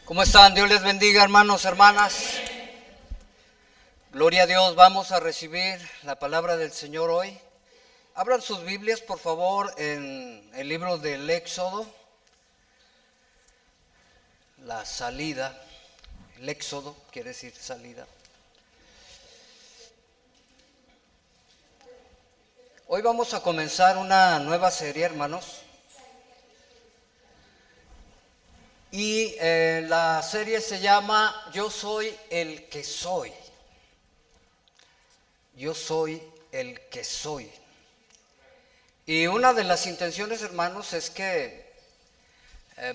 ¿Cómo están? Dios les bendiga, hermanos, hermanas. Gloria a Dios, vamos a recibir la palabra del Señor hoy. Abran sus Biblias, por favor, en el libro del Éxodo. La salida, el Éxodo quiere decir salida. Hoy vamos a comenzar una nueva serie, hermanos. Y la serie se llama Yo soy el que soy. Yo soy el que soy. Y una de las intenciones, hermanos, es que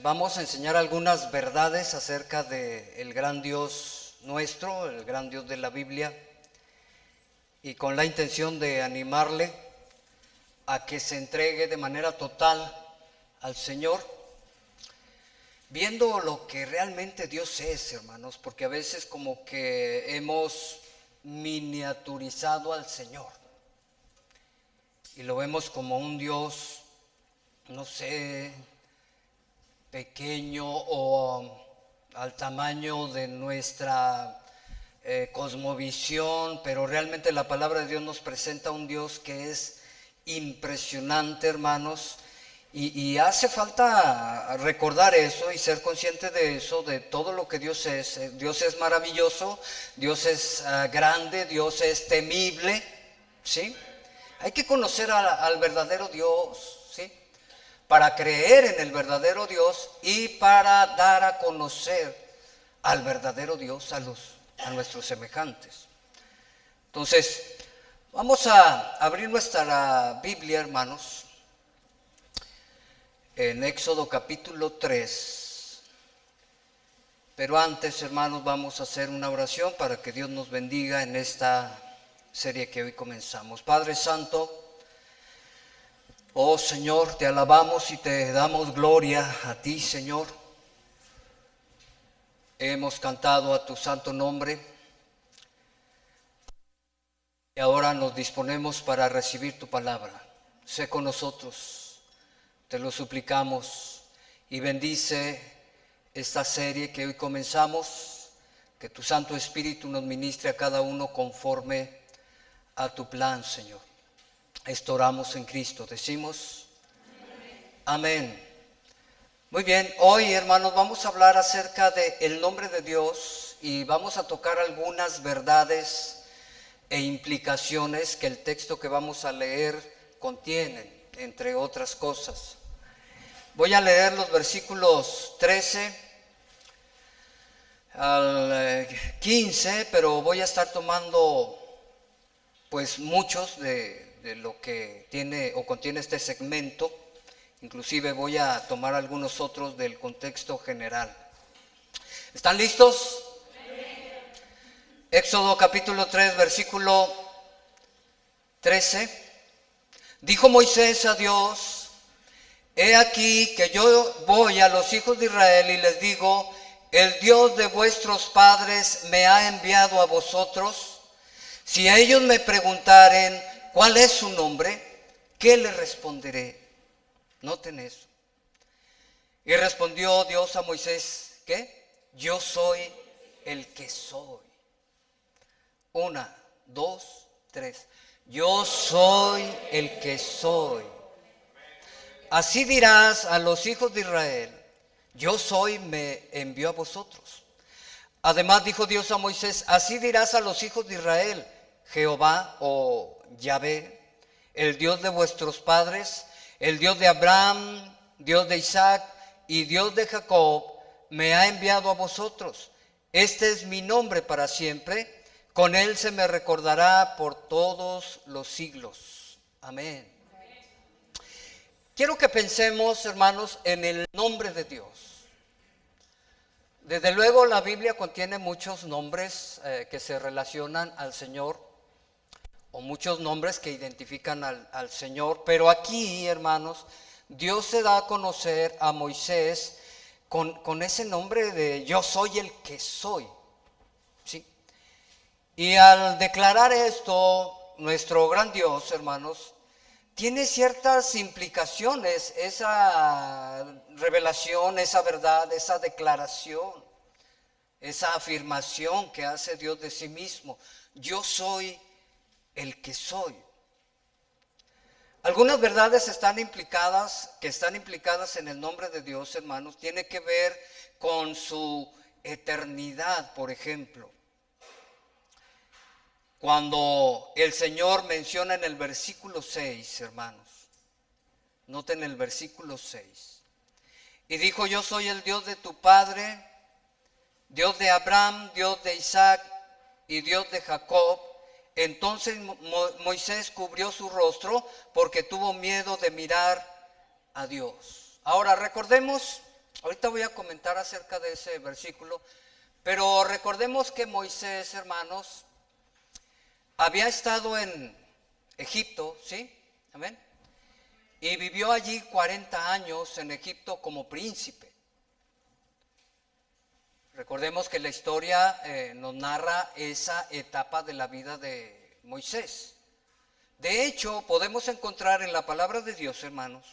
vamos a enseñar algunas verdades acerca del gran Dios nuestro, el gran Dios de la Biblia, y con la intención de animarle a que se entregue de manera total al Señor, viendo lo que realmente Dios es, hermanos, porque a veces como que hemos miniaturizado al Señor y lo vemos como un Dios, no sé, pequeño o al tamaño de nuestra cosmovisión, pero realmente la palabra de Dios nos presenta un Dios que es impresionante, hermanos. Y hace falta recordar eso y ser consciente de eso, de todo lo que Dios es. Dios es maravilloso, Dios es grande, Dios es temible, ¿sí? Hay que conocer al verdadero Dios, ¿sí? Para creer en el verdadero Dios y para dar a conocer al verdadero Dios a nuestros semejantes. Entonces, vamos a abrir nuestra Biblia, hermanos, en Éxodo capítulo 3, pero antes, hermanos, vamos a hacer una oración para que Dios nos bendiga en esta serie que hoy comenzamos. Padre Santo, oh Señor, te alabamos y te damos gloria a ti, Señor. Hemos cantado a tu santo nombre y ahora nos disponemos para recibir tu palabra. Sé con nosotros. Te lo suplicamos y bendice esta serie que hoy comenzamos, que tu Santo Espíritu nos ministre a cada uno conforme a tu plan, Señor. Esto oramos en Cristo, decimos amén. Muy bien, hoy, hermanos, vamos a hablar acerca del nombre de Dios y vamos a tocar algunas verdades e implicaciones que el texto que vamos a leer contienen, entre otras cosas. Voy a leer los versículos 13 al 15, pero voy a estar tomando pues muchos de lo que tiene o contiene este segmento. Inclusive voy a tomar algunos otros del contexto general. ¿Están listos? Éxodo capítulo 3, versículo 13. Dijo Moisés a Dios: He aquí que yo voy a los hijos de Israel y les digo: el Dios de vuestros padres me ha enviado a vosotros. Si a ellos me preguntaren cuál es su nombre, ¿qué les responderé? Noten eso. Y respondió Dios a Moisés: ¿qué? Yo soy el que soy. 1, 2, 3. Yo soy el que soy. Así dirás a los hijos de Israel: yo soy, me envió a vosotros. Además dijo Dios a Moisés: así dirás a los hijos de Israel: Jehová o Yahvé, el Dios de vuestros padres, el Dios de Abraham, Dios de Isaac y Dios de Jacob, me ha enviado a vosotros. Este es mi nombre para siempre, con él se me recordará por todos los siglos. Amén. Quiero que pensemos, hermanos, en el nombre de Dios. Desde luego la Biblia contiene muchos nombres que se relacionan al Señor, o muchos nombres que identifican al Señor, pero aquí, hermanos, Dios se da a conocer a Moisés con ese nombre de yo soy el que soy, ¿sí? Y al declarar esto, nuestro gran Dios, hermanos, tiene ciertas implicaciones esa revelación, esa verdad, esa declaración. esa afirmación que hace Dios de sí mismo. Yo soy el que soy. Algunas verdades que están implicadas en el nombre de Dios, hermanos, tiene que ver con su eternidad, por ejemplo. Cuando el Señor menciona en el versículo 6, hermanos, noten el versículo 6. Y dijo, yo soy el Dios de tu padre, Dios de Abraham, Dios de Isaac y Dios de Jacob. Entonces Moisés cubrió su rostro porque tuvo miedo de mirar a Dios. Ahora recordemos, ahorita voy a comentar acerca de ese versículo, pero recordemos que Moisés, hermanos, había estado en Egipto, ¿sí? Amén. Y vivió allí 40 años en Egipto como príncipe. Recordemos que la historia nos narra esa etapa de la vida de Moisés. De hecho, podemos encontrar en la palabra de Dios, hermanos,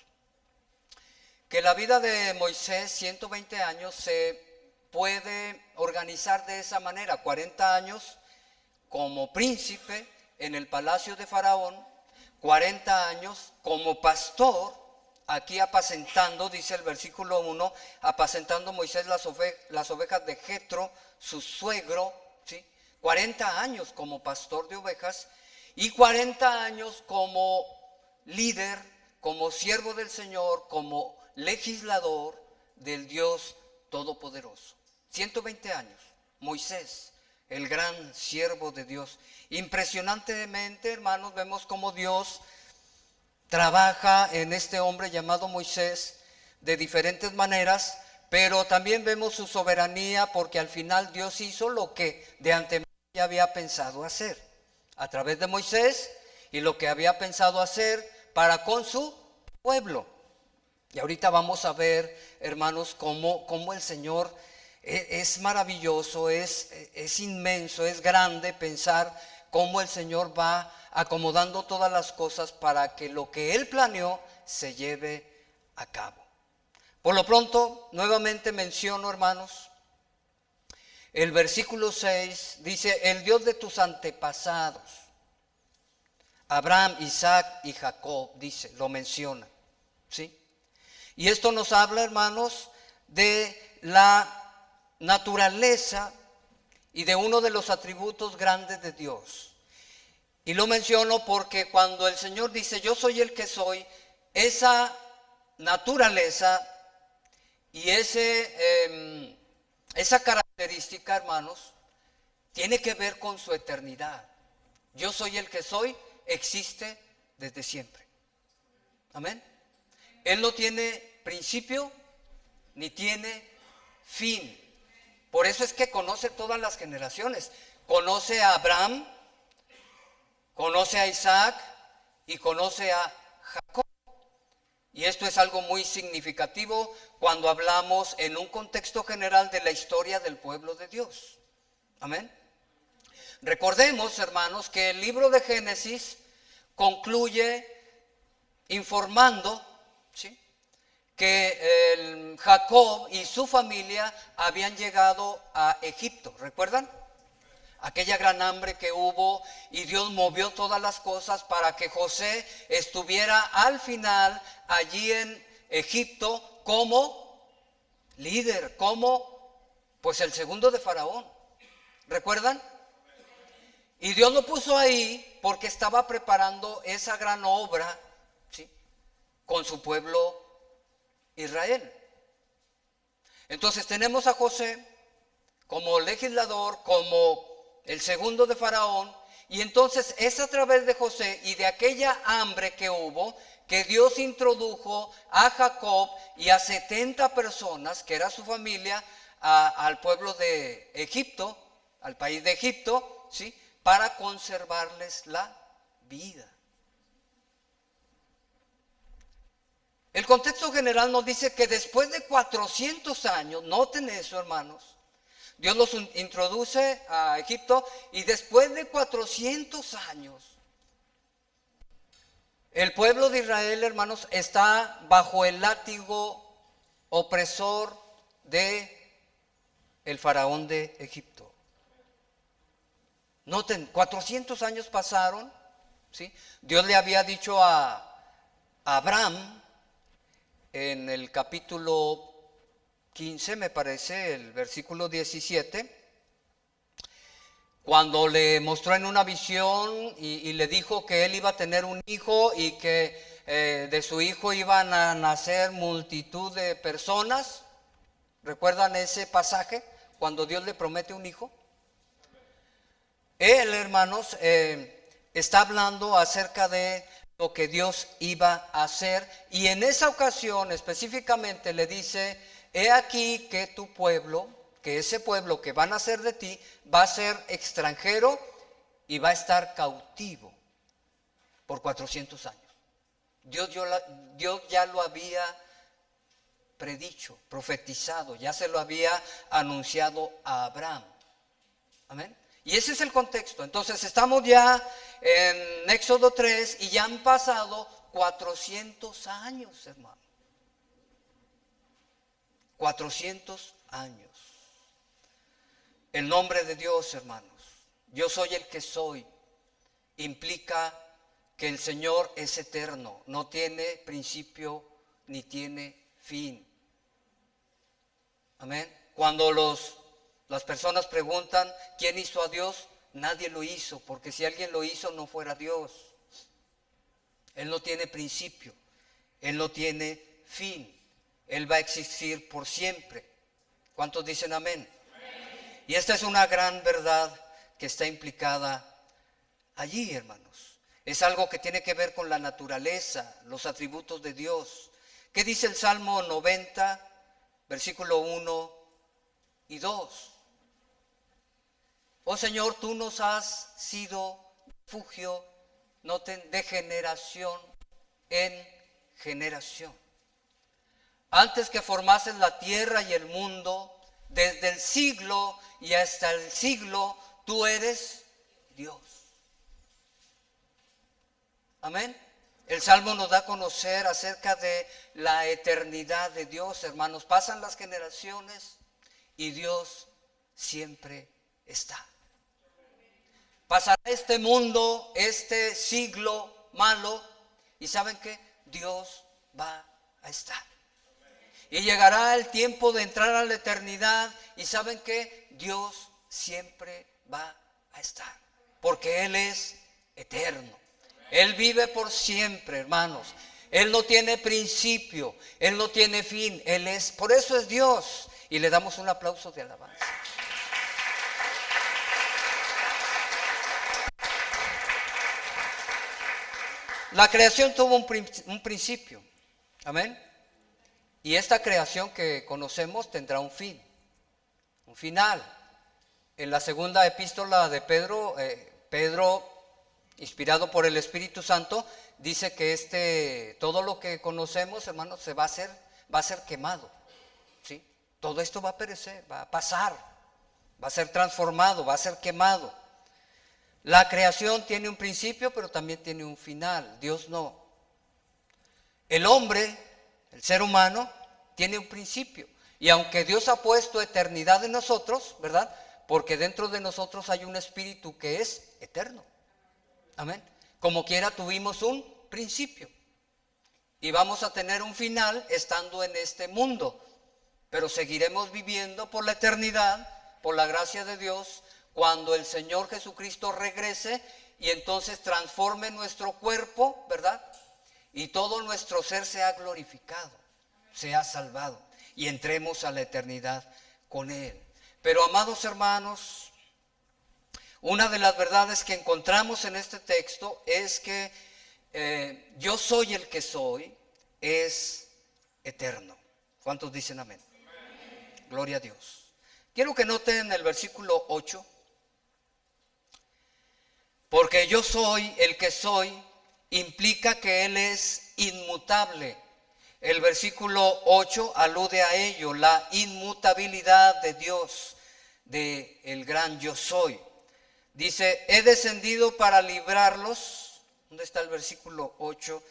que la vida de Moisés, 120 años, se puede organizar de esa manera. 40 años como príncipe en el palacio de Faraón, 40 años como pastor, aquí apacentando, dice el versículo 1, apacentando Moisés las ovejas de Jetro, su suegro, ¿sí? 40 años como pastor de ovejas y 40 años como líder, como siervo del Señor, como legislador del Dios Todopoderoso. 120 años, Moisés, el gran siervo de Dios. Impresionantemente, hermanos, vemos cómo Dios trabaja en este hombre llamado Moisés de diferentes maneras, pero también vemos su soberanía porque al final Dios hizo lo que de antemano ya había pensado hacer a través de Moisés y lo que había pensado hacer para con su pueblo. Y ahorita vamos a ver, hermanos, cómo el Señor es maravilloso, es inmenso, es grande pensar cómo el Señor va acomodando todas las cosas para que lo que Él planeó se lleve a cabo. Por lo pronto, nuevamente menciono, hermanos, el versículo 6 dice, el Dios de tus antepasados, Abraham, Isaac y Jacob, dice, lo menciona, ¿sí? Y esto nos habla, hermanos, de la naturaleza y de uno de los atributos grandes de Dios. Y lo menciono porque cuando el Señor dice, yo soy el que soy, esa naturaleza y esa característica, hermanos, tiene que ver con su eternidad. Yo soy el que soy, existe desde siempre. Amén. Él no tiene principio ni tiene fin. Por eso es que conoce todas las generaciones. Conoce a Abraham, conoce a Isaac y conoce a Jacob. Y esto es algo muy significativo cuando hablamos en un contexto general de la historia del pueblo de Dios. Amén. Recordemos, hermanos, que el libro de Génesis concluye informando, ¿sí?, que Jacob y su familia habían llegado a Egipto. ¿Recuerdan? Aquella gran hambre que hubo y Dios movió todas las cosas para que José estuviera al final allí en Egipto como líder, como pues el segundo de Faraón. ¿Recuerdan? Y Dios lo puso ahí porque estaba preparando esa gran obra, ¿sí?, con su pueblo Israel. Entonces tenemos a José como legislador, como el segundo de Faraón, y entonces es a través de José y de aquella hambre que hubo que Dios introdujo a Jacob y a 70 personas, que era su familia, al pueblo de Egipto, al país de Egipto, ¿sí?, para conservarles la vida. El contexto general nos dice que después de 400 años, noten eso, hermanos, Dios los introduce a Egipto y después de 400 años, el pueblo de Israel, hermanos, está bajo el látigo opresor de el faraón de Egipto. Noten, 400 años pasaron, ¿sí? Dios le había dicho a Abraham en el capítulo 15, me parece, el versículo 17, cuando le mostró en una visión y le dijo que él iba a tener un hijo y que de su hijo iban a nacer multitud de personas. ¿Recuerdan ese pasaje cuando Dios le promete un hijo? Él, hermanos, está hablando acerca de lo que Dios iba a hacer, y en esa ocasión específicamente le dice: he aquí que tu pueblo, que ese pueblo que va a nacer de ti, va a ser extranjero y va a estar cautivo por 400 años. Dios ya lo había predicho, profetizado, ya se lo había anunciado a Abraham. Amén. Y ese es el contexto. Entonces estamos ya en Éxodo 3 y ya han pasado 400 años, hermano. 400 años. El nombre de Dios, hermanos, yo soy el que soy, implica que el Señor es eterno, no tiene principio ni tiene fin. Amén. Cuando las personas preguntan ¿quién hizo a Dios? Nadie lo hizo, porque si alguien lo hizo no fuera Dios. Él no tiene principio, Él no tiene fin, Él va a existir por siempre. ¿Cuántos dicen amén? Amén. Y esta es una gran verdad que está implicada allí, hermanos. Es algo que tiene que ver con la naturaleza, los atributos de Dios. ¿Qué dice el Salmo 90, versículo 1 y 2? Oh Señor, tú nos has sido refugio, noten, de generación en generación. Antes que formases la tierra y el mundo, desde el siglo y hasta el siglo, tú eres Dios. Amén. El Salmo nos da a conocer acerca de la eternidad de Dios, hermanos. Pasan las generaciones y Dios siempre está. Pasará este mundo, este siglo malo, y ¿saben qué? Dios va a estar. Y llegará el tiempo de entrar a la eternidad, y ¿saben qué? Dios siempre va a estar, porque Él es eterno. Él vive por siempre, hermanos. Él no tiene principio, Él no tiene fin, por eso es Dios. Y le damos un aplauso de alabanza. La creación tuvo un principio, amén. Y esta creación que conocemos tendrá un fin, un final. En la segunda epístola de Pedro, inspirado por el Espíritu Santo, dice que todo lo que conocemos, hermanos, va a ser quemado, ¿sí? Todo esto va a perecer, va a pasar, va a ser transformado, va a ser quemado. La creación tiene un principio, pero también tiene un final. Dios no. El hombre, el ser humano, tiene un principio. Y aunque Dios ha puesto eternidad en nosotros, ¿verdad? Porque dentro de nosotros hay un espíritu que es eterno. Amén. Como quiera tuvimos un principio. Y vamos a tener un final estando en este mundo. Pero seguiremos viviendo por la eternidad, por la gracia de Dios, cuando el Señor Jesucristo regrese y entonces transforme nuestro cuerpo, ¿verdad? Y todo nuestro ser sea glorificado, sea salvado y entremos a la eternidad con Él. Pero amados hermanos, una de las verdades que encontramos en este texto es que yo soy el que soy, es eterno. ¿Cuántos dicen amén? Amén. Gloria a Dios. Quiero que noten el versículo 8. Porque yo soy el que soy, implica que Él es inmutable. El versículo 8 alude a ello, la inmutabilidad de Dios, de el gran yo soy. Dice, he descendido para librarlos. ¿Dónde está el versículo 8?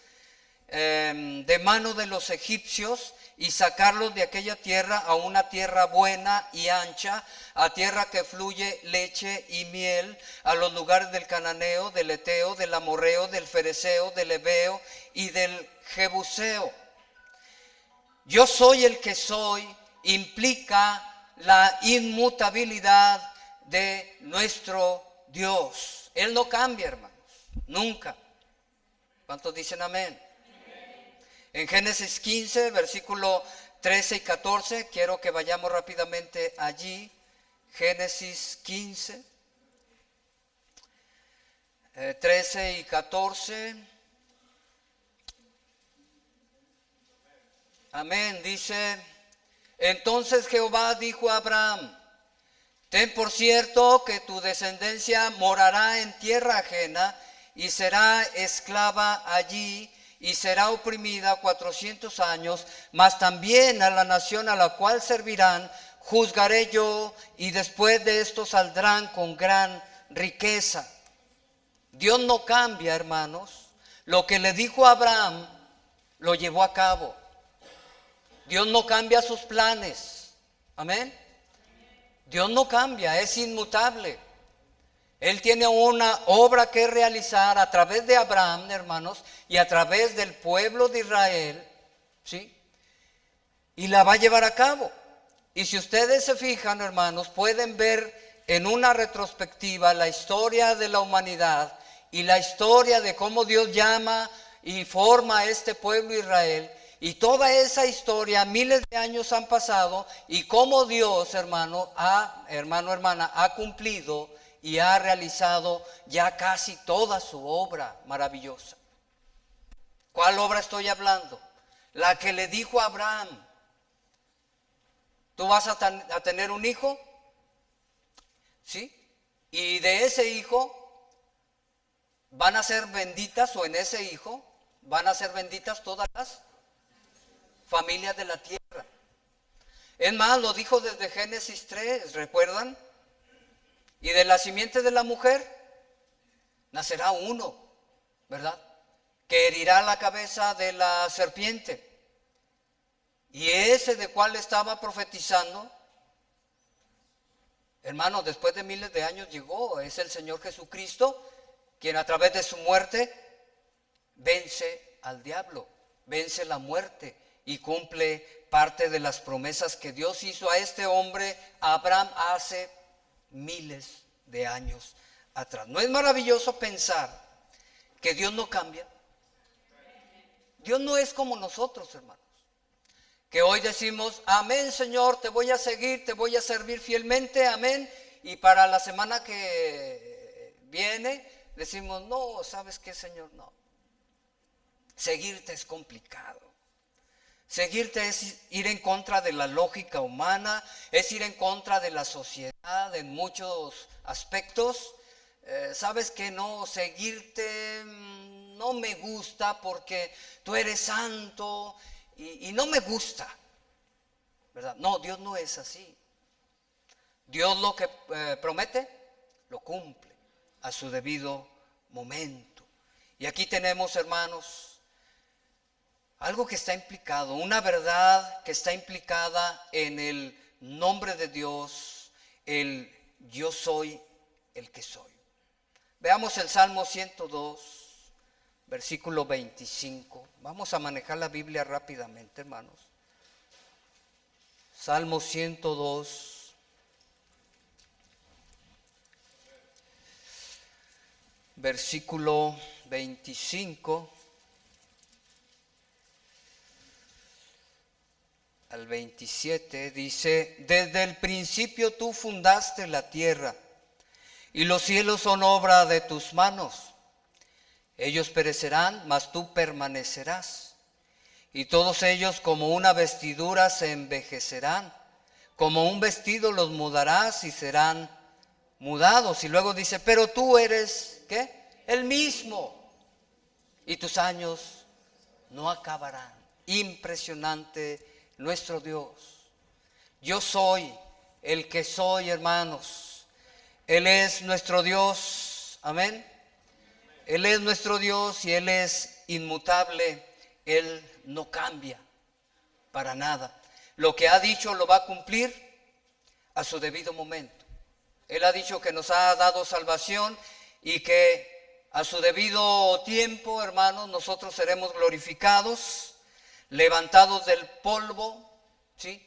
de mano de los egipcios y sacarlos de aquella tierra a una tierra buena y ancha, a tierra que fluye leche y miel, a los lugares del cananeo, del eteo, del amorreo, del fereceo, del heveo y del jebuseo. Yo soy el que soy implica la inmutabilidad de nuestro Dios. Él no cambia, hermanos, nunca. ¿Cuántos dicen amén? En Génesis 15, versículo 13 y 14, quiero que vayamos rápidamente allí. Génesis 15, 13 y 14. Amén, dice: entonces Jehová dijo a Abraham: ten por cierto que tu descendencia morará en tierra ajena y será esclava allí y será oprimida 400 años, mas también a la nación a la cual servirán juzgaré yo, y después de esto saldrán con gran riqueza. Dios no cambia, hermanos. Lo que le dijo a Abraham lo llevó a cabo. Dios no cambia sus planes. Amén. Dios no cambia, es inmutable. Él tiene una obra que realizar a través de Abraham, hermanos, y a través del pueblo de Israel, ¿sí? Y la va a llevar a cabo. Y si ustedes se fijan, hermanos, pueden ver en una retrospectiva la historia de la humanidad y la historia de cómo Dios llama y forma a este pueblo Israel. Y toda esa historia, miles de años han pasado, y cómo Dios, hermana, ha cumplido y ha realizado ya casi toda su obra maravillosa. ¿Cuál obra estoy hablando? La que le dijo a Abraham: tú vas a tener un hijo, ¿sí? Y de ese hijo van a ser benditas, o en ese hijo van a ser benditas todas las familias de la tierra. Es más, lo dijo desde Génesis 3, ¿recuerdan? Y de la simiente de la mujer nacerá uno, ¿verdad? Que herirá la cabeza de la serpiente. Y ese de cual estaba profetizando, hermanos, después de miles de años llegó. Es el Señor Jesucristo, quien a través de su muerte vence al diablo, vence la muerte y cumple parte de las promesas que Dios hizo a este hombre, a Abraham, hace miles de años atrás. ¿No es maravilloso pensar que Dios no cambia? Dios no es como nosotros, hermanos, que hoy decimos: amén, Señor, te voy a seguir, te voy a servir fielmente, amén, y para la semana que viene decimos: no, ¿sabes qué, Señor? No. Seguirte es complicado. Seguirte es ir en contra de la lógica humana, es ir en contra de la sociedad en muchos aspectos. ¿Sabes qué? No, seguirte no me gusta porque tú eres santo y no me gusta, ¿verdad? No, Dios no es así. Dios lo que promete, lo cumple a su debido momento. Y aquí tenemos, hermanos, algo que está implicado, una verdad que está implicada en el nombre de Dios, el yo soy el que soy. Veamos el Salmo 102, versículo 25. Vamos a manejar la Biblia rápidamente, hermanos. Salmo 102, versículo 25 al 27, dice: desde el principio tú fundaste la tierra, y los cielos son obra de tus manos. Ellos perecerán, mas tú permanecerás, y todos ellos como una vestidura se envejecerán, como un vestido los mudarás y serán mudados. Y luego dice: pero tú eres, ¿qué? El mismo, y tus años no acabarán. Impresionante nuestro Dios. Yo soy el que soy, hermanos. Él es nuestro Dios. Amén. Él es nuestro Dios y Él es inmutable Él no cambia para nada. Lo que ha dicho lo va a cumplir a su debido momento. Él ha dicho que nos ha dado salvación y que a su debido tiempo, hermanos, nosotros seremos glorificados, levantados del polvo, ¿sí?,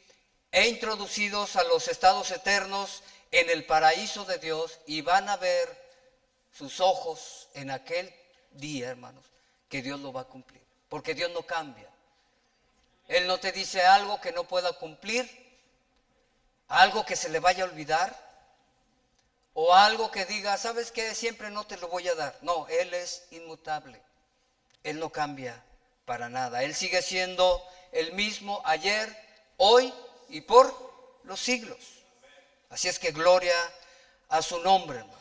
e introducidos a los estados eternos en el paraíso de Dios, y van a ver sus ojos en aquel día, hermanos, que Dios lo va a cumplir, porque Dios no cambia. Él no te dice algo que no pueda cumplir, algo que se le vaya a olvidar, o algo que diga, ¿sabes qué? Siempre no te lo voy a dar. No, Él es inmutable. Él no cambia para nada. Él sigue siendo el mismo ayer, hoy y por los siglos. Así es que gloria a su nombre, hermanos.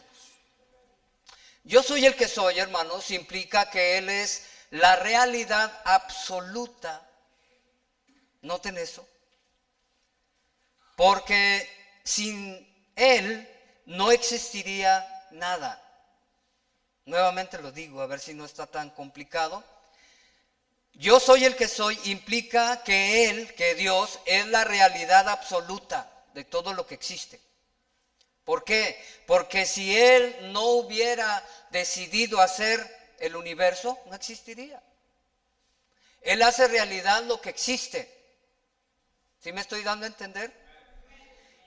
Yo soy el que soy, hermanos, implica que Él es la realidad absoluta. Noten eso. Porque sin Él no existiría nada. Nuevamente lo digo, a ver si no está tan complicado. Yo soy el que soy implica que Él, que Dios, es la realidad absoluta de todo lo que existe. ¿Por qué? Porque si Él no hubiera decidido hacer el universo, no existiría. Él hace realidad lo que existe. ¿Sí me estoy dando a entender?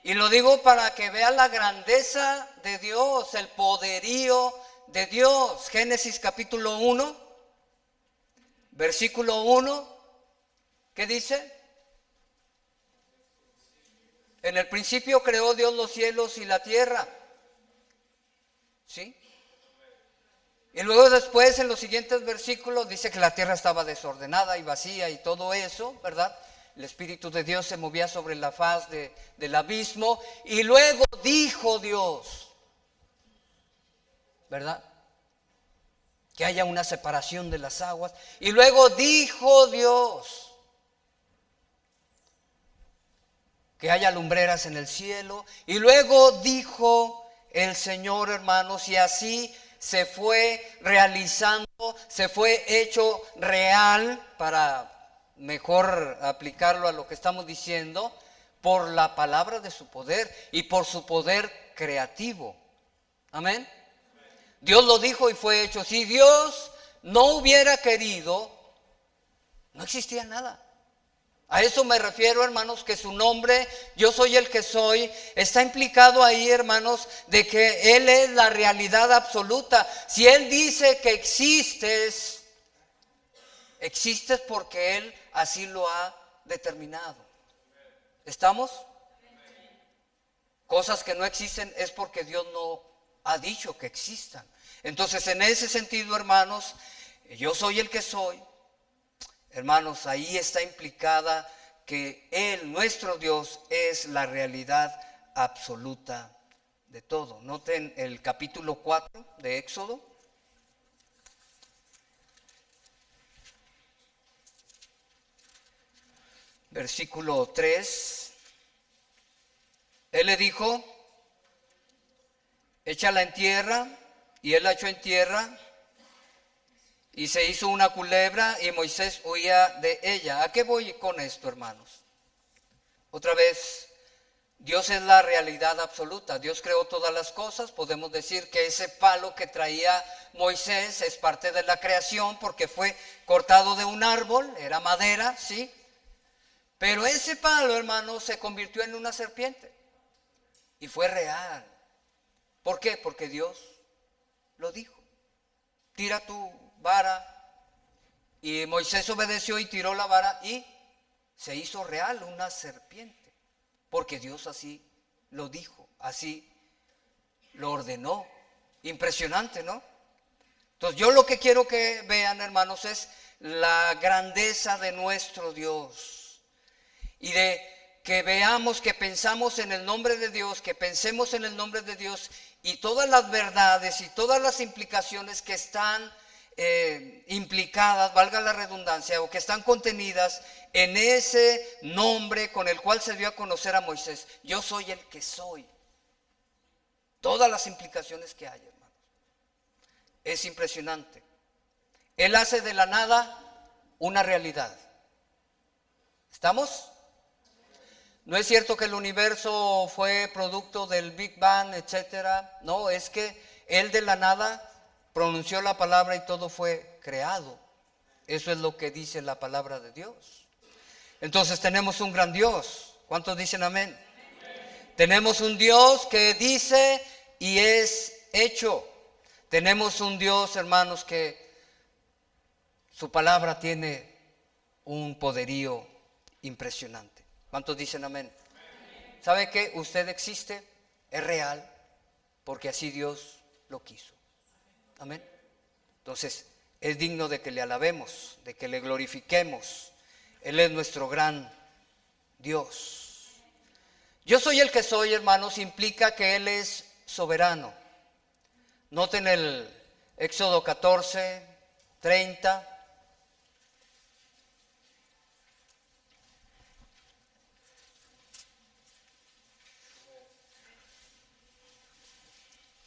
Y lo digo para que vean la grandeza de Dios, el poderío de Dios. Génesis capítulo 1, versículo 1, ¿qué dice? En el principio creó Dios los cielos y la tierra. ¿Sí? Y luego después en los siguientes versículos dice que la tierra estaba desordenada y vacía y todo eso, ¿verdad? El Espíritu de Dios se movía sobre la faz del abismo. Y luego dijo Dios, ¿verdad?, que haya una separación de las aguas. Y luego dijo Dios que haya lumbreras en el cielo. Y luego dijo el Señor, hermanos, y así se fue realizando, se fue hecho real, para mejor aplicarlo a lo que estamos diciendo, por la palabra de su poder y por su poder creativo. Amén. Dios lo dijo y fue hecho. Si Dios no hubiera querido, no existía nada. A eso me refiero, hermanos, que su nombre, yo soy el que soy, está implicado ahí, hermanos, de que Él es la realidad absoluta. Si Él dice que existes, existes porque Él así lo ha determinado. ¿Estamos? Cosas que no existen es porque Dios no ha dicho que existan. Entonces, en ese sentido, hermanos, yo soy el que soy. Hermanos, ahí está implicada que Él, nuestro Dios, es la realidad absoluta de todo. Noten el capítulo 4 de Éxodo. Versículo 3. Él le dijo, échala en tierra, y él la echó en tierra, y se hizo una culebra, y Moisés huía de ella. ¿A qué voy con esto, hermanos? Otra vez, Dios es la realidad absoluta. Dios creó todas las cosas. Podemos decir que ese palo que traía Moisés es parte de la creación porque fue cortado de un árbol, era madera, ¿sí? Pero ese palo, hermanos, se convirtió en una serpiente y fue real. ¿Por qué? Porque Dios lo dijo. Tira tu vara. Y Moisés obedeció y tiró la vara y se hizo real una serpiente. Porque Dios así lo dijo, así lo ordenó. Impresionante, ¿no? Entonces yo lo que quiero que vean, hermanos, es la grandeza de nuestro Dios. Y de que veamos, que pensamos en el nombre de Dios, que pensemos en el nombre de Dios y todas las verdades y todas las implicaciones que están implicadas, valga la redundancia, o que están contenidas en ese nombre con el cual se dio a conocer a Moisés. Yo soy el que soy. Todas las implicaciones que hay, hermanos. Es impresionante. Él hace de la nada una realidad. ¿Estamos? No es cierto que el universo fue producto del Big Bang, etcétera. No, es que Él de la nada pronunció la palabra y todo fue creado. Eso es lo que dice la palabra de Dios. Entonces tenemos un gran Dios. ¿Cuántos dicen amén? Tenemos un Dios que dice y es hecho. Tenemos un Dios, hermanos, que su palabra tiene un poderío impresionante. ¿Cuántos dicen amén? ¿Sabe qué? Usted existe, es real, porque así Dios lo quiso. Amén. Entonces, es digno de que le alabemos, de que le glorifiquemos. Él es nuestro gran Dios. Yo soy el que soy, hermanos, implica que Él es soberano. Noten el Éxodo 14, 30.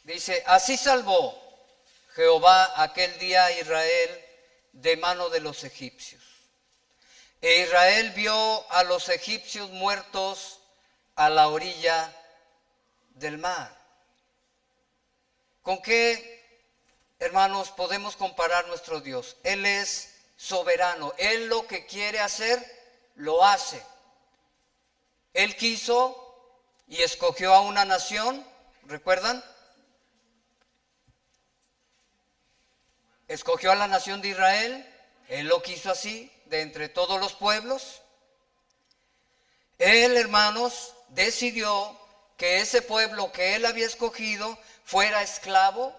Dice, así salvó Jehová aquel día a Israel de mano de los egipcios. E Israel vio a los egipcios muertos a la orilla del mar. ¿Con qué, hermanos, podemos comparar nuestro Dios? Él es soberano. Él lo que quiere hacer, lo hace. Él quiso y escogió a una nación, ¿recuerdan? Escogió a la nación de Israel. Él lo quiso así, de entre todos los pueblos. Él, hermanos, decidió que ese pueblo que Él había escogido fuera esclavo.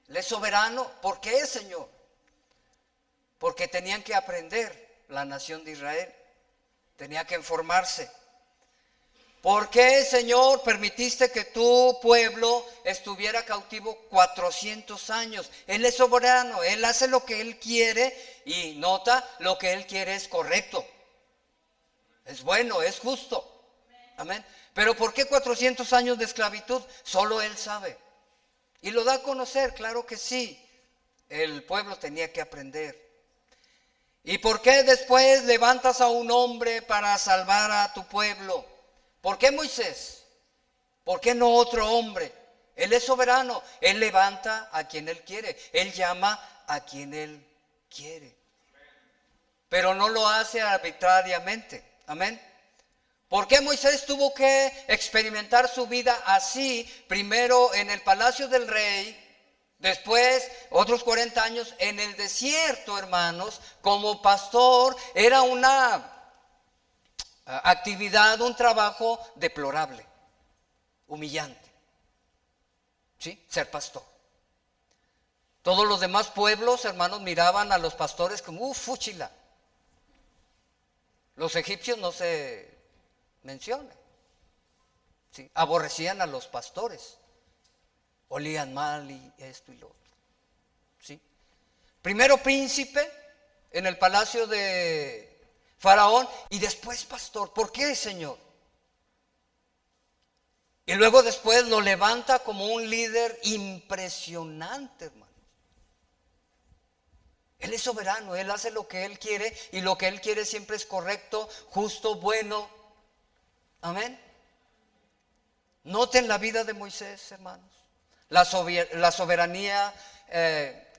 Él es soberano. ¿Por qué, Señor? Porque tenían que aprender la nación de Israel. Tenía que formarse. ¿Por qué, Señor, permitiste que tu pueblo estuviera cautivo 400 años? Él es soberano, Él hace lo que Él quiere y nota, lo que Él quiere es correcto. Es bueno, es justo. Amén. Pero ¿por qué 400 años de esclavitud? Solo Él sabe. Y lo da a conocer, claro que sí. El pueblo tenía que aprender. ¿Y por qué después levantas a un hombre para salvar a tu pueblo? ¿Por qué Moisés? ¿Por qué no otro hombre? Él es soberano. Él levanta a quien Él quiere. Él llama a quien Él quiere. Pero no lo hace arbitrariamente. Amén. ¿Por qué Moisés tuvo que experimentar su vida así? Primero en el palacio del rey. Después, otros 40 años en el desierto, hermanos, como pastor. Era una actividad, un trabajo deplorable, humillante. ¿Sí? Ser pastor. Todos los demás pueblos, hermanos, miraban a los pastores como, fúchila. Los egipcios no se mencionan. ¿Sí? Aborrecían a los pastores. Olían mal y esto y lo otro. ¿Sí? Primero príncipe en el palacio de Faraón y después pastor. ¿Por qué, Señor? Y luego después lo levanta como un líder impresionante, hermanos. Él es soberano, Él hace lo que Él quiere y lo que Él quiere siempre es correcto, justo, bueno. Amén. Noten la vida de Moisés, hermanos. La soberanía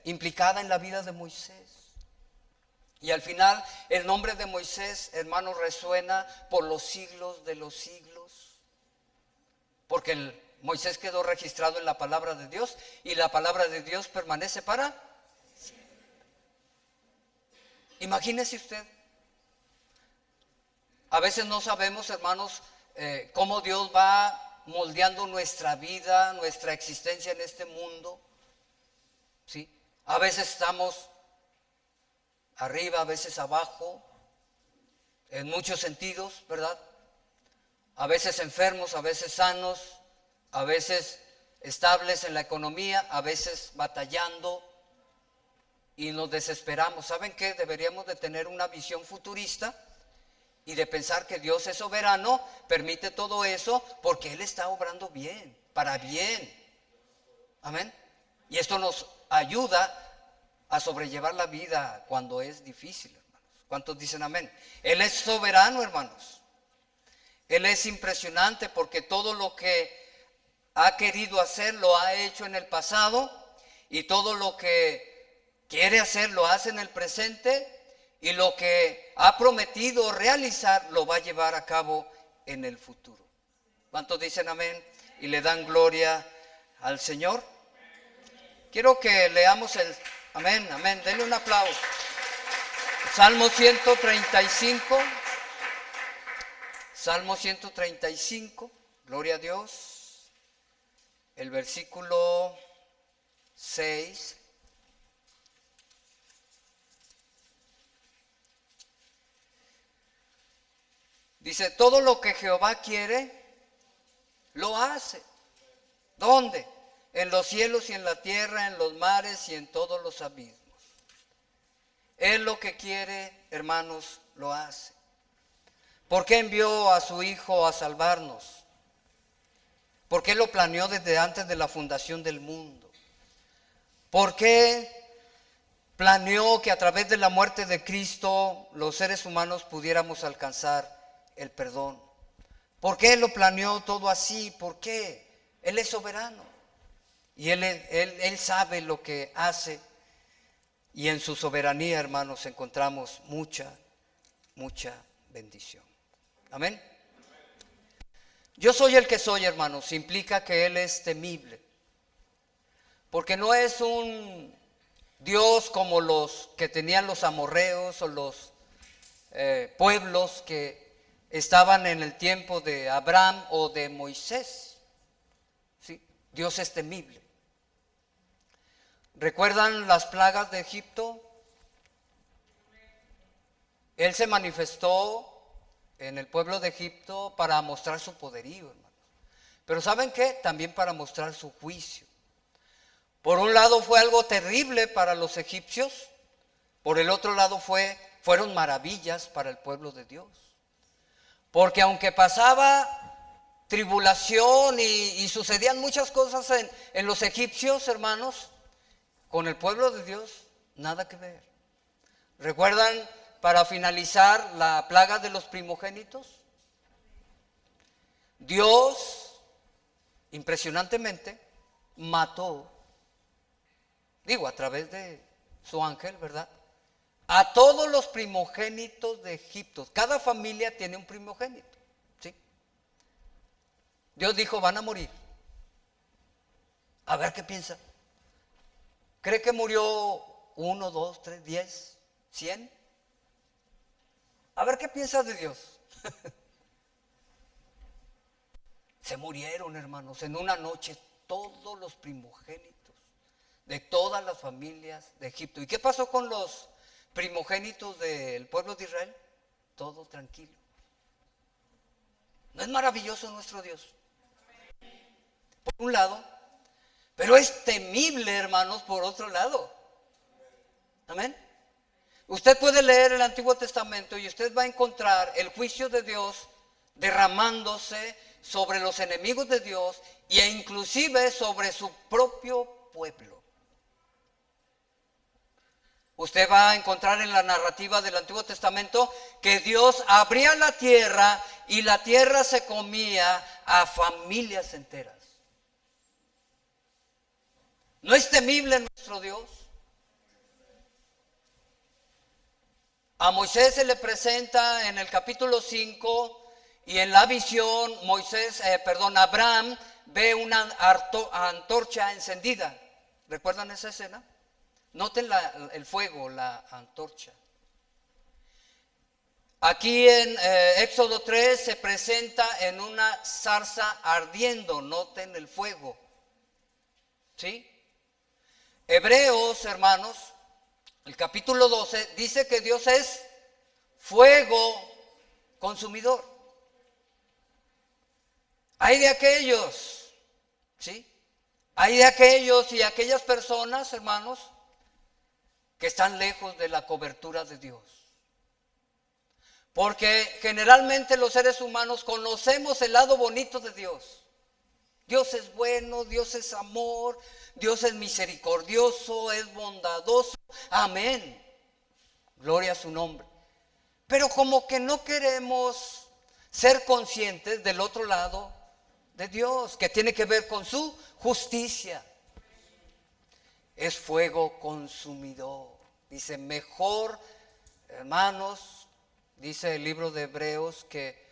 implicada en la vida de Moisés. Y al final el nombre de Moisés, hermanos, resuena por los siglos de los siglos. Porque Moisés quedó registrado en la palabra de Dios y la palabra de Dios permanece para siempre. Imagínese usted. A veces no sabemos, hermanos, cómo Dios va moldeando nuestra vida, nuestra existencia en este mundo. ¿Sí? A veces estamos arriba, a veces abajo, en muchos sentidos, ¿verdad? A veces enfermos, a veces sanos, a veces estables en la economía, a veces batallando y nos desesperamos. ¿Saben qué? Deberíamos de tener una visión futurista y de pensar que Dios es soberano, permite todo eso porque Él está obrando bien, para bien. Amén. Y esto nos ayuda a sobrellevar la vida cuando es difícil, hermanos. ¿Cuántos dicen amén? Él es soberano, hermanos. Él es impresionante porque todo lo que ha querido hacer lo ha hecho en el pasado, y todo lo que quiere hacer lo hace en el presente, y lo que ha prometido realizar lo va a llevar a cabo en el futuro. ¿Cuántos dicen amén y le dan gloria al Señor? Quiero que leamos el amén, amén, denle un aplauso. Salmo 135, Salmo 135, gloria a Dios, el versículo 6. Dice, todo lo que Jehová quiere, lo hace. ¿Dónde? En los cielos y en la tierra, en los mares y en todos los abismos. Él lo que quiere, hermanos, lo hace. ¿Por qué envió a su Hijo a salvarnos? ¿Por qué lo planeó desde antes de la fundación del mundo? ¿Por qué planeó que a través de la muerte de Cristo los seres humanos pudiéramos alcanzar el perdón? ¿Por qué lo planeó todo así? ¿Por qué? Él es soberano y él sabe lo que hace, y en su soberanía, hermanos, encontramos mucha bendición. Amén. Yo soy el que soy, hermanos, implica que Él es temible, porque no es un Dios como los que tenían los amorreos o los pueblos que estaban en el tiempo de Abraham o de Moisés. ¿Sí? Dios es temible. ¿Recuerdan las plagas de Egipto? Él se manifestó en el pueblo de Egipto para mostrar su poderío, hermanos. Pero ¿saben qué? También para mostrar su juicio. Por un lado fue algo terrible para los egipcios, por el otro lado fueron maravillas para el pueblo de Dios. Porque aunque pasaba tribulación y sucedían muchas cosas en los egipcios, hermanos, con el pueblo de Dios nada que ver. ¿Recuerdan, para finalizar, la plaga de los primogénitos? Dios, impresionantemente, mató, a través de su ángel, ¿verdad?, a todos los primogénitos de Egipto. Cada familia tiene un primogénito, ¿sí? Dios dijo, van a morir. A ver qué piensa. ¿Cree que murió 1, 2, 3, 10, 100? A ver qué piensa de Dios. Se murieron, hermanos, en una noche todos los primogénitos de todas las familias de Egipto. ¿Y qué pasó con los primogénitos del pueblo de Israel? Todo tranquilo. ¿No es maravilloso nuestro Dios? Por un lado, pero es temible, hermanos, por otro lado. Amén. Usted puede leer el Antiguo Testamento y usted va a encontrar el juicio de Dios derramándose sobre los enemigos de Dios e inclusive sobre su propio pueblo. Usted va a encontrar en la narrativa del Antiguo Testamento que Dios abría la tierra y la tierra se comía a familias enteras. ¿No es temible nuestro Dios? A Moisés se le presenta en el capítulo 5 y en la visión Abraham ve una antorcha encendida. ¿Recuerdan esa escena? Noten el fuego, la antorcha. Aquí en Éxodo 3 se presenta en una zarza ardiendo. Noten el fuego. ¿Sí? Hebreos, hermanos, el capítulo 12 dice que Dios es fuego consumidor. Hay de aquellos, ¿sí? Hay de aquellos y aquellas personas, hermanos, que están lejos de la cobertura de Dios. Porque generalmente los seres humanos conocemos el lado bonito de Dios. Dios es bueno, Dios es amor, Dios es misericordioso, es bondadoso. Amén. Gloria a su nombre. Pero como que no queremos ser conscientes del otro lado de Dios, que tiene que ver con su justicia. Es fuego consumidor. Dice, mejor, hermanos, dice el libro de Hebreos, que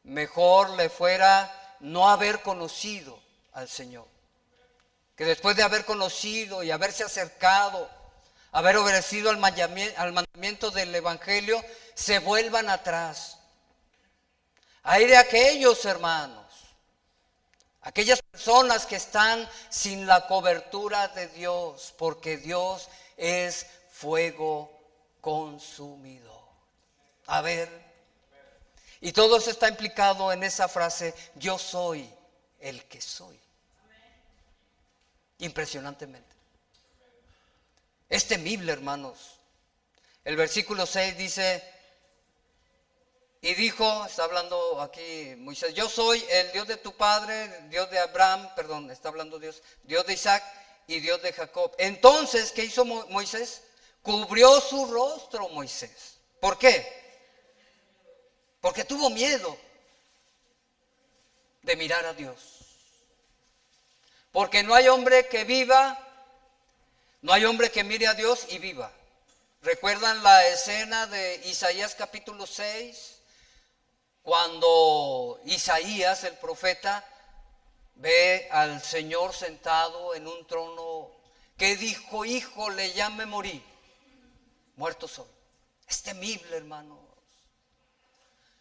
mejor le fuera no haber conocido al Señor, que después de haber conocido y haberse acercado, haber obedecido al mandamiento del Evangelio, se vuelvan atrás. Hay de aquellos hermanos, aquellas personas que están sin la cobertura de Dios, porque Dios es fuego consumidor. A ver, y todo eso está implicado en esa frase, yo soy el que soy. Impresionantemente. Es temible, hermanos. El versículo 6 dice, y dijo, está hablando aquí Moisés, yo soy el Dios de tu padre, Dios de Abraham, perdón, está hablando Dios, Dios de Isaac y Dios de Jacob. Entonces, ¿qué hizo Moisés? Cubrió su rostro Moisés. ¿Por qué? Porque tuvo miedo de mirar a Dios. Porque no hay hombre que viva, no hay hombre que mire a Dios y viva. ¿Recuerdan la escena de Isaías capítulo 6? Cuando Isaías, el profeta, ve al Señor sentado en un trono, que dijo, híjole, ya me morí, muerto soy. Es temible, hermanos.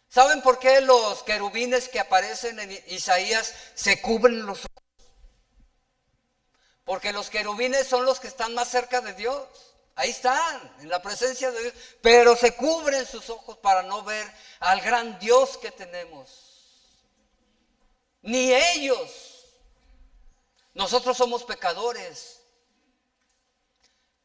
¿Saben por qué los querubines que aparecen en Isaías se cubren los ojos? Porque los querubines son los que están más cerca de Dios. Ahí están, en la presencia de Dios. Pero se cubren sus ojos para no ver al gran Dios que tenemos. Ni ellos. Nosotros somos pecadores.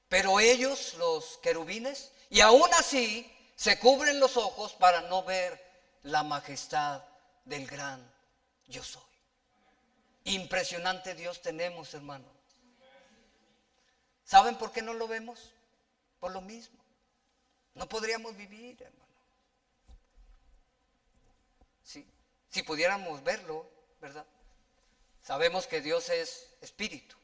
Pero ellos, los querubines, y aún así se cubren los ojos para no ver la majestad del gran yo soy. Impresionante Dios tenemos, hermano. ¿Saben por qué no lo vemos? Por lo mismo. No podríamos vivir, hermano. Sí, si pudiéramos verlo, ¿verdad? Sabemos que Dios es espíritu,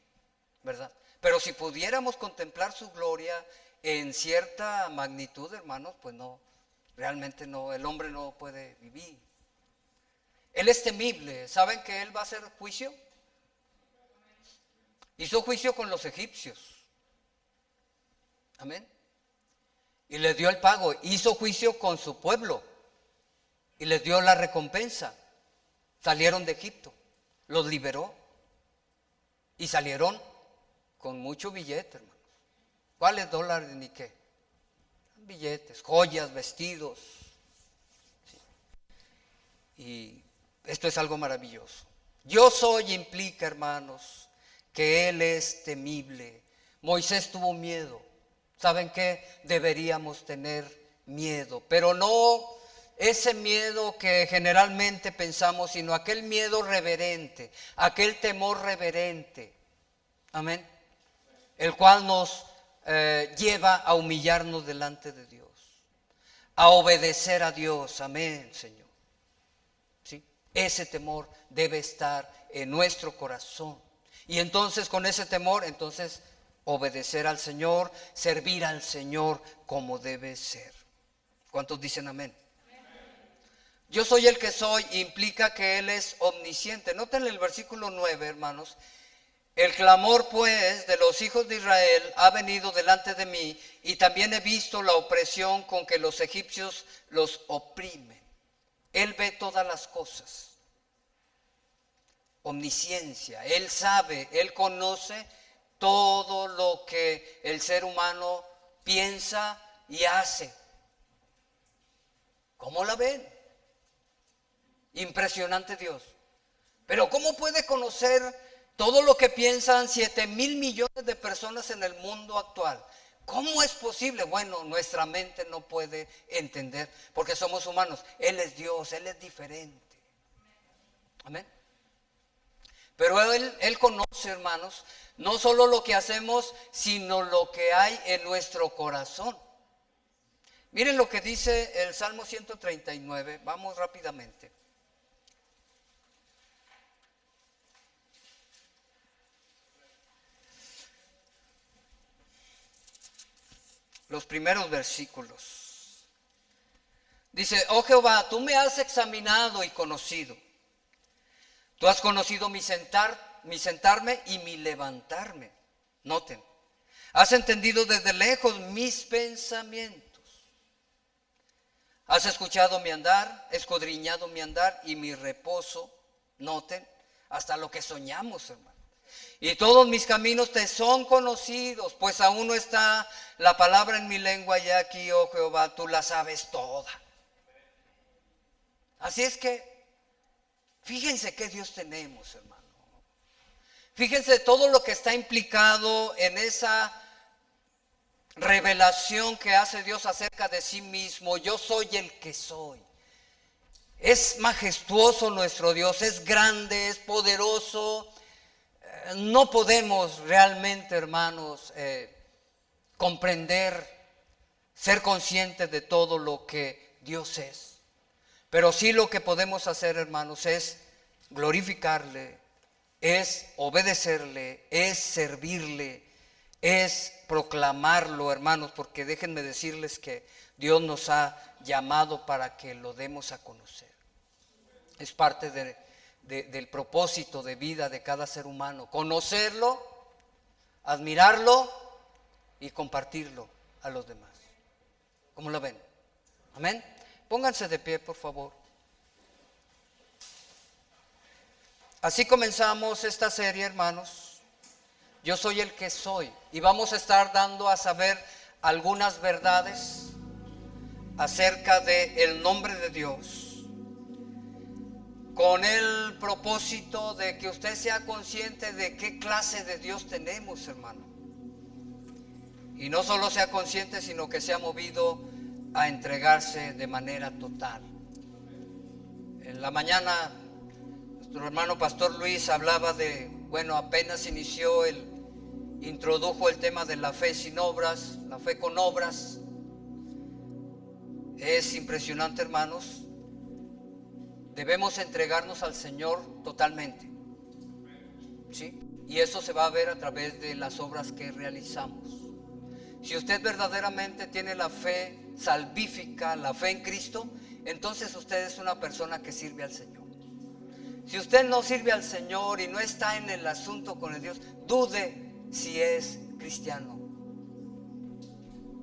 ¿verdad? Pero si pudiéramos contemplar su gloria en cierta magnitud, hermanos, pues no, realmente no, el hombre no puede vivir. Él es temible. ¿Saben que Él va a hacer juicio? Hizo juicio con los egipcios. Amén. Y les dio el pago. Hizo juicio con su pueblo y les dio la recompensa. Salieron de Egipto, los liberó y salieron con mucho billete, hermanos. ¿Cuáles dólares ni qué? Billetes, joyas, vestidos. Sí. Y esto es algo maravilloso. Yo soy implica, hermanos, que Él es temible. Moisés tuvo miedo. ¿Saben qué? Deberíamos tener miedo, pero no ese miedo que generalmente pensamos, sino aquel miedo reverente, aquel temor reverente. Amén. El cual nos lleva a humillarnos delante de Dios, a obedecer a Dios. Amén, Señor. ¿Sí? Ese temor debe estar en nuestro corazón. Y entonces con ese temor, entonces obedecer al Señor, servir al Señor como debe ser. ¿Cuántos dicen amén? Yo soy el que soy implica que Él es omnisciente. Noten el versículo 9, hermanos. El clamor pues de los hijos de Israel ha venido delante de mí, y también he visto la opresión con que los egipcios los oprimen. Él ve todas las cosas. Omnisciencia. Él sabe, Él conoce todo lo que el ser humano piensa y hace. ¿Cómo la ven? Impresionante Dios. Pero ¿cómo puede conocer todo lo que piensan 7,000 millones de personas en el mundo actual? ¿Cómo es posible? Bueno, nuestra mente no puede entender, porque somos humanos. Él es Dios, Él es diferente. Amén. Pero Él conoce, hermanos, no solo lo que hacemos, sino lo que hay en nuestro corazón. Miren lo que dice el Salmo 139, vamos rápidamente. Los primeros versículos. Dice: oh Jehová, tú me has examinado y conocido. Tú has conocido mi sentarme y mi levantarme. Noten, has entendido desde lejos mis pensamientos. Has escuchado mi andar, escudriñado mi andar y mi reposo. Noten, hasta lo que soñamos, hermano. Y todos mis caminos te son conocidos, pues aún no está la palabra en mi lengua, y aquí, oh Jehová, tú la sabes toda. Así es que, fíjense qué Dios tenemos, hermano. Fíjense todo lo que está implicado en esa revelación que hace Dios acerca de sí mismo. Yo soy el que soy. Es majestuoso nuestro Dios, es grande, es poderoso. No podemos realmente, hermanos, comprender, ser conscientes de todo lo que Dios es. Pero sí lo que podemos hacer, hermanos, es glorificarle, es obedecerle, es servirle, es proclamarlo, hermanos, porque déjenme decirles que Dios nos ha llamado para que lo demos a conocer. Es parte del propósito de vida de cada ser humano, conocerlo, admirarlo y compartirlo a los demás. ¿Cómo lo ven? Amén. Pónganse de pie, por favor. Así comenzamos esta serie, hermanos. Yo soy el que soy, y vamos a estar dando a saber algunas verdades acerca del nombre de Dios, con el propósito de que usted sea consciente de qué clase de Dios tenemos, hermano. Y no solo sea consciente, sino que sea movido a entregarse de manera total. En la mañana, nuestro hermano Pastor Luis hablaba de, apenas introdujo el tema de la fe sin obras, la fe con obras. Es impresionante, hermanos. Debemos entregarnos al Señor totalmente, ¿sí? Y eso se va a ver a través de las obras que realizamos. Si usted verdaderamente tiene la fe salvífica, la fe en Cristo, entonces usted es una persona que sirve al Señor. Si usted no sirve al Señor y no está en el asunto con el Dios, dude si es cristiano.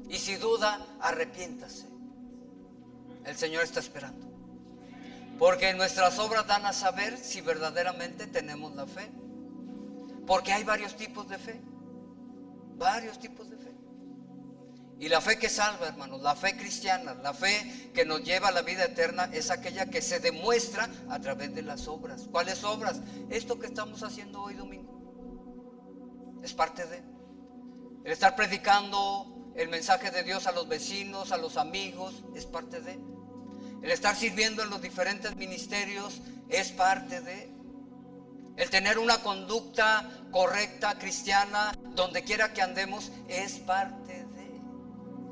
Y si duda, arrepiéntase. El Señor está esperando. Porque nuestras obras dan a saber si verdaderamente tenemos la fe. Porque hay varios tipos de fe. Varios tipos de fe. Y la fe que salva, hermanos, la fe cristiana, la fe que nos lleva a la vida eterna, es aquella que se demuestra a través de las obras. ¿Cuáles obras? Esto que estamos haciendo hoy domingo. Es parte de el estar predicando el mensaje de Dios a los vecinos, a los amigos, es parte de el estar sirviendo en los diferentes ministerios, es parte de el tener una conducta correcta, cristiana, donde quiera que andemos, es parte de.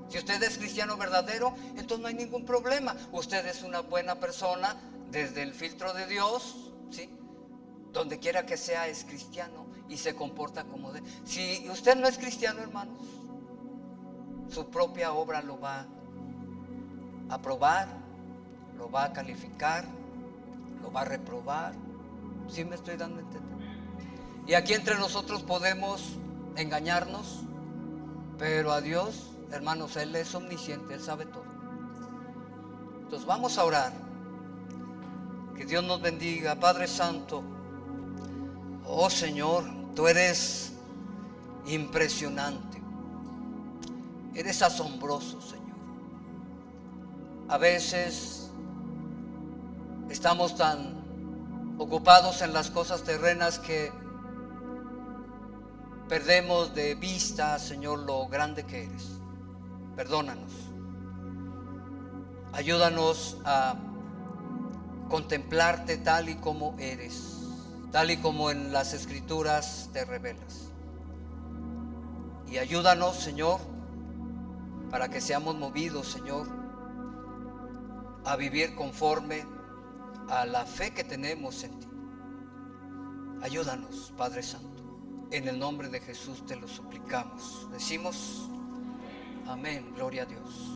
Si usted es cristiano verdadero, entonces no hay ningún problema. Usted es una buena persona desde el filtro de Dios, ¿sí? Donde quiera que sea es cristiano y se comporta como de. Si usted no es cristiano, hermanos, su propia obra lo va a probar, lo va a calificar, lo va a reprobar. ¿Sí me estoy dando a entender? Y aquí entre nosotros podemos engañarnos, pero a Dios, hermanos, Él es omnisciente, Él sabe todo. Entonces vamos a orar. Que Dios nos bendiga. Padre Santo, oh Señor, tú eres impresionante. Eres asombroso, Señor. A veces estamos tan ocupados en las cosas terrenas que perdemos de vista, Señor, lo grande que eres. Perdónanos. Ayúdanos a contemplarte tal y como eres. tal y como en las Escrituras te revelas. Y ayúdanos, Señor, para que seamos movidos, Señor, a vivir conforme a la fe que tenemos en ti. Ayúdanos, Padre Santo. En el nombre de Jesús te lo suplicamos. Decimos, amén, gloria a Dios.